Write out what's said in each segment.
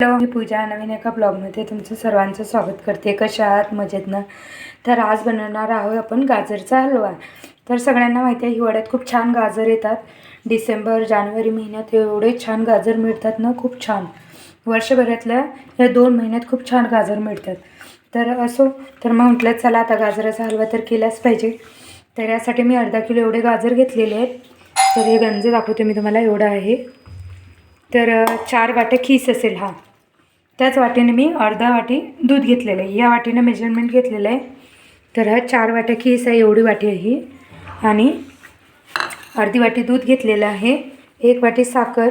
Hello, मी पूजा नवीन एका ब्लॉगमध्ये तुमचं सर्वांचं स्वागत करते. कशा आहात? मजेत ना? तर आज बनवणार आहोत आपण गाजरचा हलवा. तर सगळ्यांना माहिती आहे हिवाळ्यात खूप छान गाजर येतात. डिसेंबर जानेवारी महिन्यात एवढे छान गाजर मिळतात ना, खूप छान. वर्षभरातल्या या 2 महिन्यात खूप छान गाजर मिळतात. तर तर मग म्हटलं चला आता गाजराचा हलवा तर केलाच पाहिजे. तर यासाठी मी अर्धा किलो एवढे गाजर घेतलेले आहेत. तर हे गंज दाखवते मी तुम्हाला, एवढं आहे. तर 4 वाट्या खीस असेल हा. त्याच वाटीने मी अर्धा वाटी दूध घेतलेलं आहे. या वाटीने मेजरमेंट घेतलेलं आहे. तर हा 4 वाट्या खीस आहे, एवढी वाटी आहे ही. आणि अर्धी वाटी दूध घेतलेलं आहे. 1 वाटी साखर,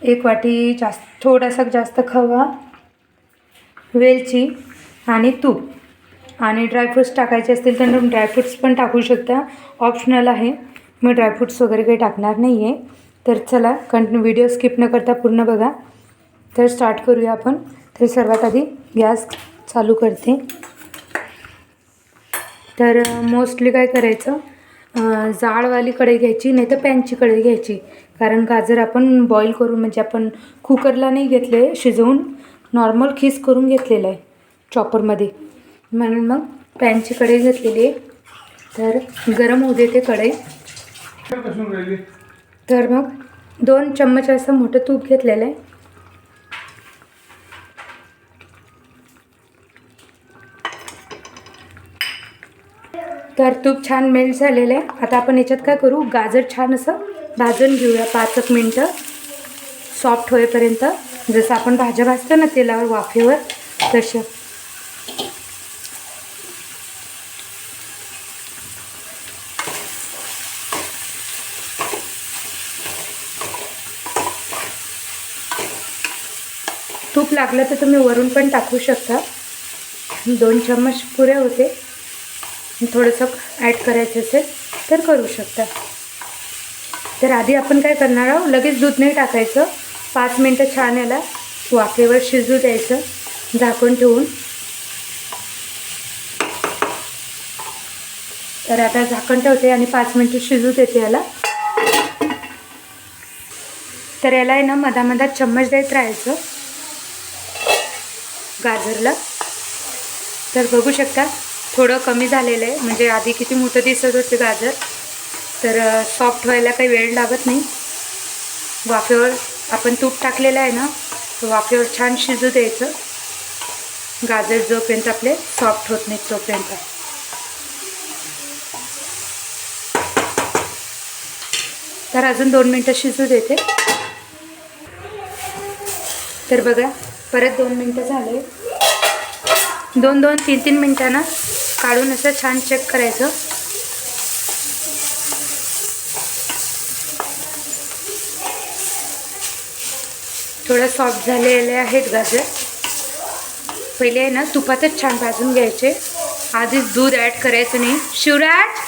1 वाटी थोडासा जास्त खवा, वेलची आणि तूप. आणि ड्रायफ्रूट्स टाकायचे असतील तर ड्रायफ्रूट्स पण टाकू शकता, ऑप्शनल आहे. मी ड्रायफ्रूट्स वगैरे काही टाकणार नाही आहे. तर चला व्हिडिओ स्किप न करता पूर्ण बघा. तर स्टार्ट करूया आपण. तर सर्वात आधी गॅस चालू करते. तर मोस्टली काय करायचं, जाडवाली कढई घ्यायची, नाही तर पॅनची कढई घ्यायची. कारण गाजर आपण बॉईल करून, म्हणजे आपण कुकरला नाही घेतले शिजवून, नॉर्मल खीस करून घेतलेलं आहे चॉपरमध्ये. म्हणून मग पॅनची कढई घेतलेली आहे. तर गरम होऊ देते कढई. तर मग 2 चम्मच असं मोठं तूप घेतलेलं आहे. तर तूप छान मेल्ट झालेलं आहे. आता आपण याच्यात काय करू, गाजर छान असं भाजून घेऊया 5 मिनटं, सॉफ्ट होईपर्यंत. जसं आपण भाज्या भाजतो ना तेलावर, वाफेवर, तसं. तूप लागलं तर तुम्ही वरून पण टाकू शकता. 2 चम्मच पुरे होते. थोडंसं ॲड करायचं असेल तर करू शकता. तर आधी आपण काय करणार आहोत, लगेच दूध नाही टाकायचं. 5 मिनटं छान याला वाफेवर शिजू द्यायचं झाकून ठेवून. तर आता झाकण ठेवते आणि 5 मिनटं शिजू देते याला. तर याला आहे ना मधामधात चम्मच देत राहायचं गाजरला. तर बघू शकता थोडं कमी झालेलं आहे, म्हणजे आधी किती मोठं दिसत होते गाजर. तर सॉफ्ट व्हायला काही वेळ लागत नाही. वाफेवर आपण तूप टाकलेलं आहे ना, तर वाफेवर छान शिजू द्यायचं गाजर, जोपर्यंत आपले सॉफ्ट होत नाहीत तोपर्यंत. तर अजून 2 मिनटं शिजू देते. तर बघा परत 2 मिनटं झाले. 2-3 मिनटांना काढून असं छान चेक करायचं. थोडं सॉफ्ट झालेले आहेत गाजर. पहिले आहे ना तुपातच छान भाजून घ्यायचे, आधीच दूध ॲड करायचं नाही. शिवराज,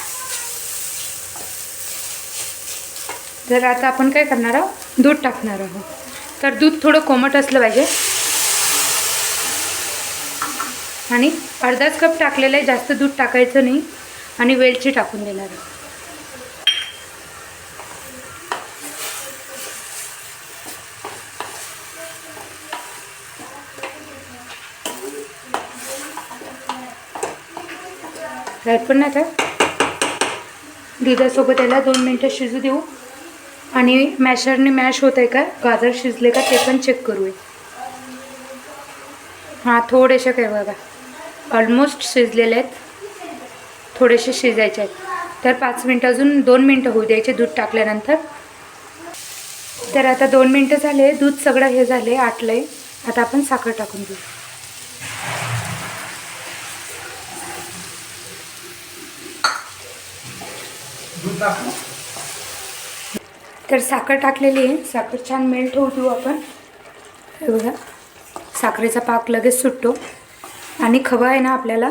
तर आता आपण काय करणार आहोत, दूध टाकणार आहोत. तर दूध थोडं कोमट असलं पाहिजे. आणि अर्धाच कप टाकलेलं आहे, जास्त दूध टाकायचं नाही. आणि वेलची टाकून देणार आहे. पण आता दुधासोबत याला 2 मिनटं शिजू देऊ. आणि मॅशरने मॅश होत आहे का, गाजर शिजले का ते पण चेक करूया. हां, थोडेसे काय बघा, ऑलमोस्ट शिजलेले आहेत. थोडेसे शिजायचे आहेत. तर 5 मिनटं, अजून 2 मिनटं होऊ द्यायचे दूध टाकल्यानंतर. तर आता 2 मिनटं झाले, दूध सगळं हे झाले, आटलं आहे. आता आपण साखर टाकून देऊ. तर साखर टाकलेली आहे. साखर छान मेल्ट होऊ देऊ आपण. हे बघा साखरेचा पाक लगेच सुटतो. आणि खवा आहे ना आपल्याला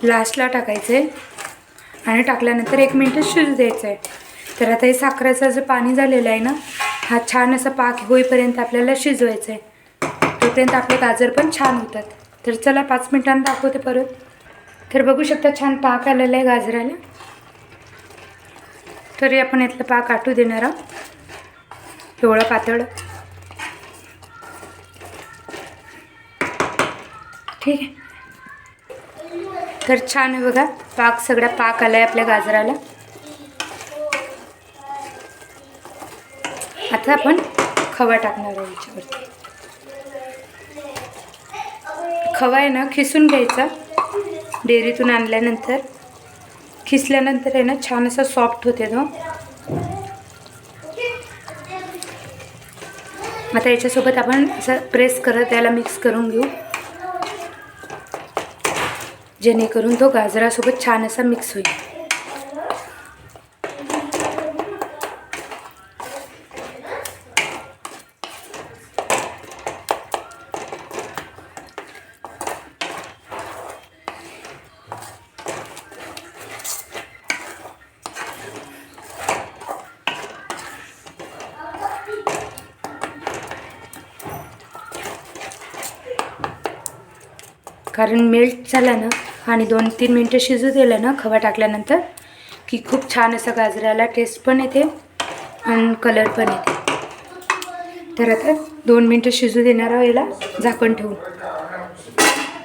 लास्टला टाकायचं आहे. आणि टाकल्यानंतर 1 मिनटं शिजू द्यायचं आहे. तर आता हे साखरेचं जे पाणी झालेलं आहे ना, हा छान असा पाक होईपर्यंत आपल्याला शिजवायचं आहे. तोपर्यंत आपले गाजर पण छान होतात. तर चला 5 मिनटांनी दाखवते परत. तर बघू शकता छान पाक आलेला आहे गाजराला. तरी आपण यातलं पाक आटू देणार आहोत, एवढं पातळ. ठीक आहे. तर छान आहे बघा, पाक सगळा पाक आला आहे आपल्या गाजराला. आता आपण खवा टाकणार आहे याच्यावरती. खवा आहे ना खिसून घ्यायचा, डेअरीतून आणल्यानंतर खिसल्यानंतर आहे ना छान असा सॉफ्ट होते तो. आता याच्यासोबत आपण असं प्रेस करत याला मिक्स करून घेऊ, जेणेकरून तो गाजरासोबत छान असा मिक्स होईल. कारण मेल्ट झाला ना आणि 2-3 मिनटं शिजू दिलं ना खवा टाकल्यानंतर की खूप छान असं गाजराला टेस्ट पण येते आणि कलर पण येते. तर आता 2 मिनटं शिजू देणार आहोत याला झाकण ठेवून.